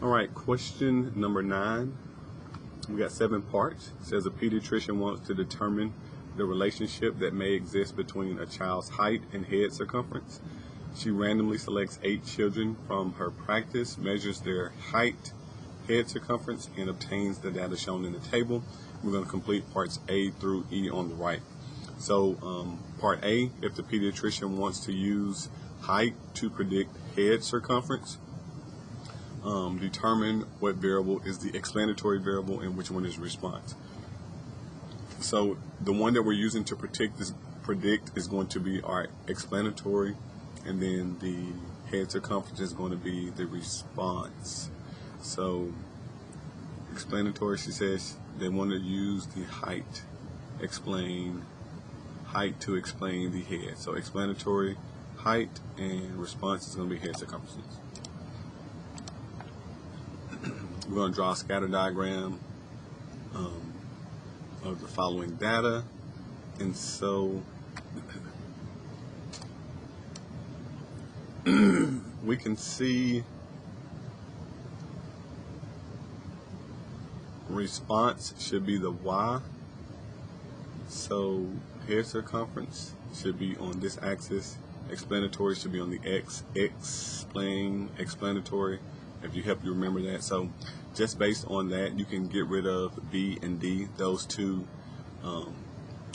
All right, question number 9. We got 7 parts. It says a pediatrician wants to determine the relationship that may exist between a child's height and head circumference. She randomly selects 8 children from her practice, measures their height, head circumference, and obtains the data shown in the table. We're going to complete parts A through E on the right. So part A, if the pediatrician wants to use height to predict head circumference, determine what variable is the explanatory variable and which one is response. So the one that we're using to predict is going to be our explanatory, and then the head circumference is going to be the response. So explanatory, she says they want to use the height, explain height to explain the head. So explanatory, height, and response is going to be head circumference. We're going to draw a scatter diagram of the following data. And so we can see response should be the Y. So head circumference should be on this axis. Explanatory should be on the X. Explain, explanatory, if you help you remember that. So just based on that, you can get rid of B and D. Those two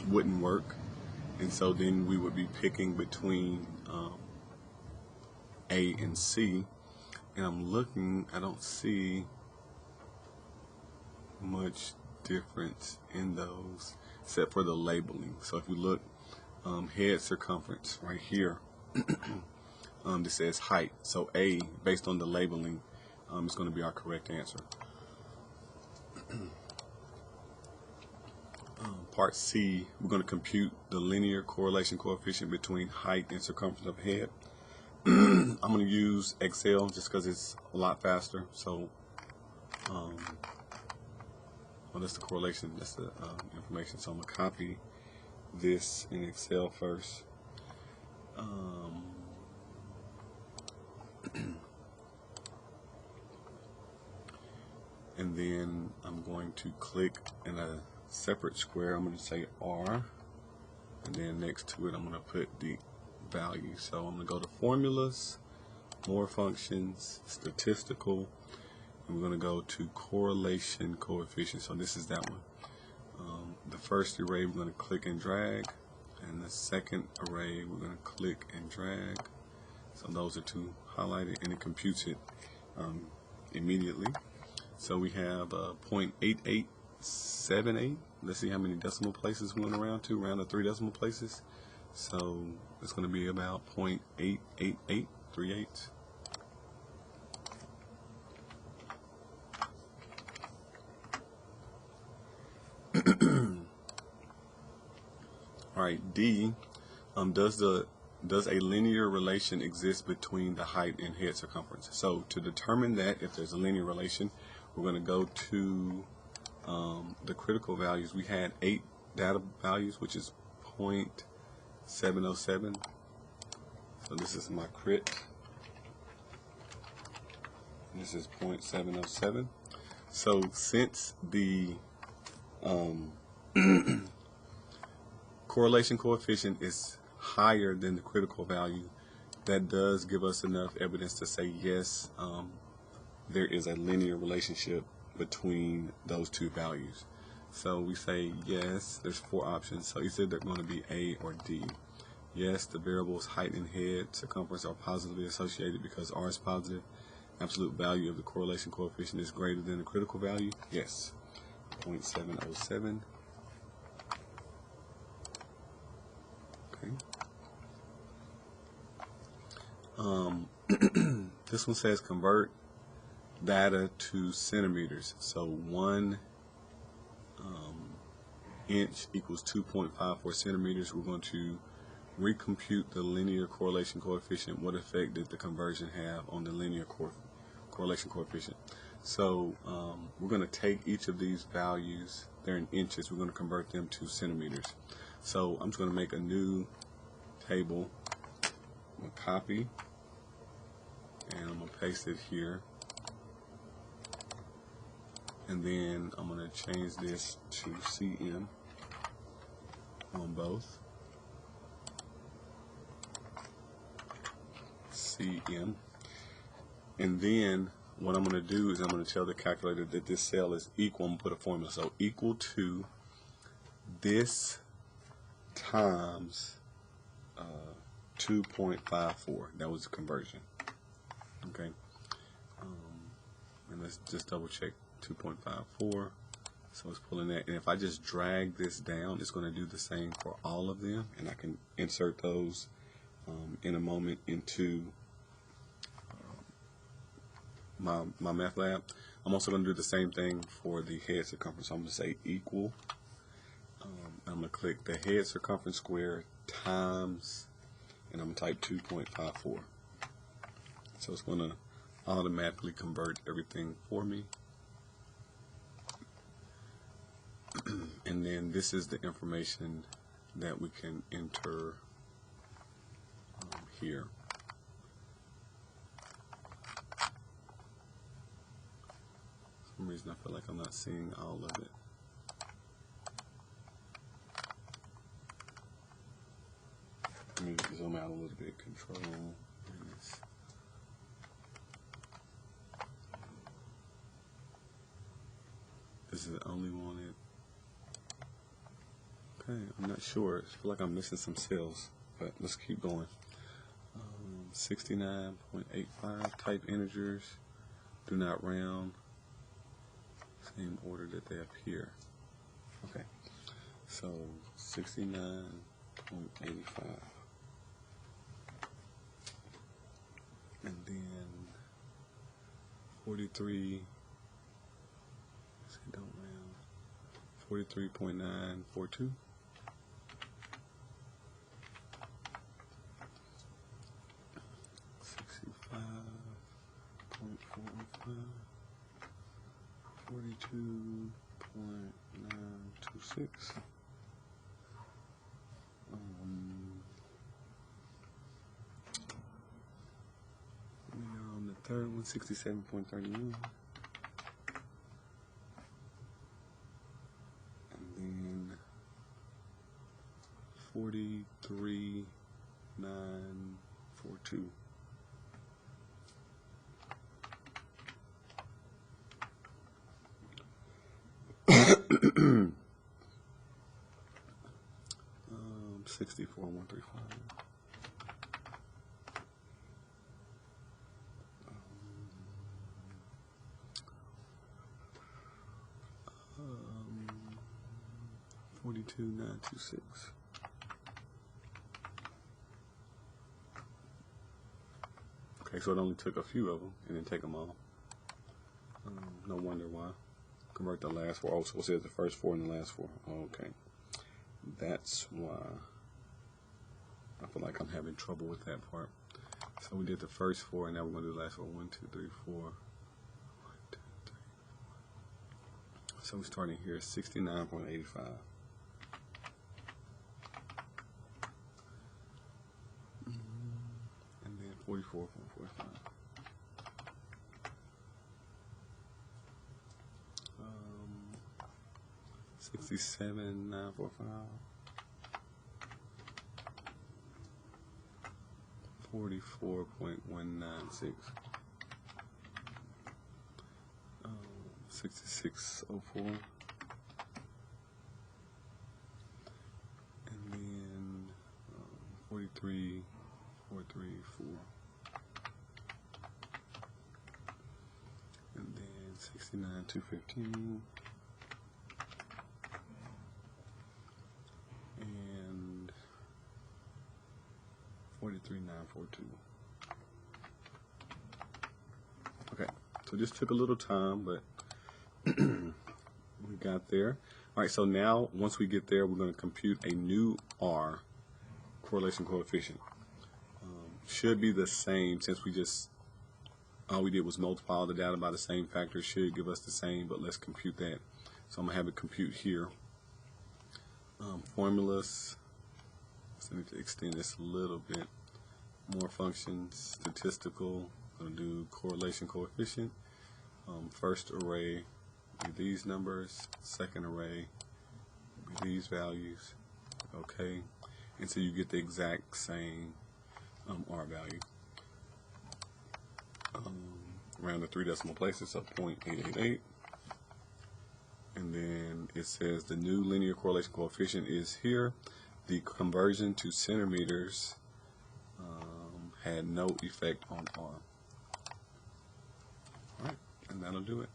wouldn't work. And so then we would be picking between A and C. And I'm looking, I don't see much difference in those except for the labeling. So if we look, head circumference right here, this says height. So A, based on the labeling, is going to be our correct answer. Part C, we're going to compute the linear correlation coefficient between height and circumference of head. I'm going to use Excel just because it's a lot faster. So, well, that's the correlation, that's the information. So I'm going to copy this in Excel first. And then I'm going to click in a separate square. I'm going to say R, and then next to it I'm going to put the value. So I'm going to go to formulas, more functions, statistical, and we're going to go to correlation coefficient. So this is that one. The first array we're going to click and drag, and the second array we're going to click and drag. So those are two highlighted, and it computes it immediately. So we have 0.8878. Let's see how many decimal places we went around to, around the 3 decimal places. So it's going to be about 0.88838. All right, D, does a linear relation exist between the height and head circumference? So to determine that, if there's a linear relation, we're going to go to the critical values. We had 8 data values, which is 0.707. So this is my crit. This is 0.707. So since the correlation coefficient is higher than the critical value, that does give us enough evidence to say yes, there is a linear relationship between those two values. So we say yes, there's 4 options. So either they're going to be A or D. Yes, the variables height and head circumference are positively associated because R is positive. Absolute value of the correlation coefficient is greater than the critical value. Yes, 0.707. Okay. This one says convert data to centimeters. So 1 inch equals 2.54 centimeters. We're going to recompute the linear correlation coefficient. What effect did the conversion have on the linear correlation coefficient? So we're going to take each of these values, they're in inches, we're going to convert them to centimeters. So I'm just going to make a new table. I'm going to copy, and I'm going to paste it here. and then I'm going to change this to CM on both. CM. And then what I'm going to do is I'm going to tell the calculator that this cell is equal. I'm going to put a formula. So equal to this times 2.54. That was the conversion. Okay. And let's just double check 2.54. So it's pulling that. And if I just drag this down, it's going to do the same for all of them. And I can insert those in a moment into my MATLAB. I'm also going to do the same thing for the head circumference. So I'm going to say equal. I'm going to click the head circumference square times, and I'm going to type 2.54. So it's going to automatically convert everything for me. And then this is the information that we can enter here. For some reason I feel like I'm not seeing all of it. Let me zoom out a little bit. Control. This is the only one. Okay, I'm not sure. I feel like I'm missing some cells, but let's keep going. 69.85 type integers. Do not round. Same order that they appear. Okay, so 69.85. And then 43. Don't round. 43.942. 42.926. On the third one, 67.31. And then 43.942. Um, 64.135. 42.926. Okay, so it only took a few of them and didn't take them all. No wonder why. Convert the last four. Also, it says the first four and the last four. Okay, that's why I feel like I'm having trouble with that part. So we did the first four, and now we're going to do the last four. 1, 2, 3, 4. 1, 2, 3. So we're starting here at 69.85. And then 44.45. 67.945. 44.196. 6604. And then 43.434. And then 69.215. And 43.942. Okay, so this took a little time, but we got there. All right, so now once we get there, we're going to compute a new R, correlation coefficient. Should be the same, since we just, all we did was multiply all the data by the same factor. Should give us the same, but let's compute that. So I'm going to have it compute here. Formulas, so I need to extend this a little bit. More functions, statistical, I'm going to do correlation coefficient. First array, be these numbers. Second array will be these values. Okay, until you get the exact same R value. Around the 3 decimal places, so 0.888. And then it says the new linear correlation coefficient is here. The conversion to centimeters had no effect on R. Alright, and that'll do it.